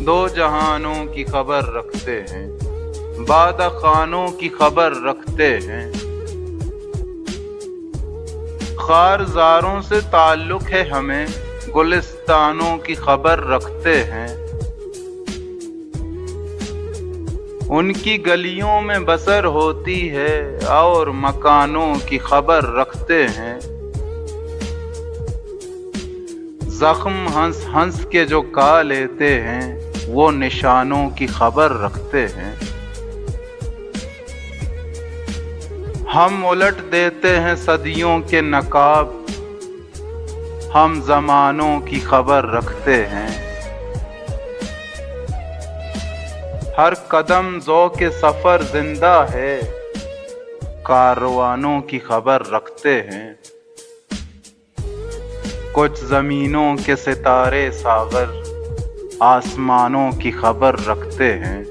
دو جہانوں کی خبر رکھتے ہیں، بادہ خانوں کی خبر رکھتے ہیں۔ خارزاروں سے تعلق ہے ہمیں، گلستانوں کی خبر رکھتے ہیں۔ ان کی گلیوں میں بسر ہوتی ہے اور مکانوں کی خبر رکھتے ہیں۔ زخم ہنس ہنس کے جو کھا لیتے ہیں، وہ نشانوں کی خبر رکھتے ہیں۔ ہم الٹ دیتے ہیں صدیوں کے نقاب، ہم زمانوں کی خبر رکھتے ہیں۔ ہر قدم ذوق سفر زندہ ہے، کاروانوں کی خبر رکھتے ہیں۔ کچھ زمینوں کے ستارے ساغر، آسمانوں کی خبر رکھتے ہیں۔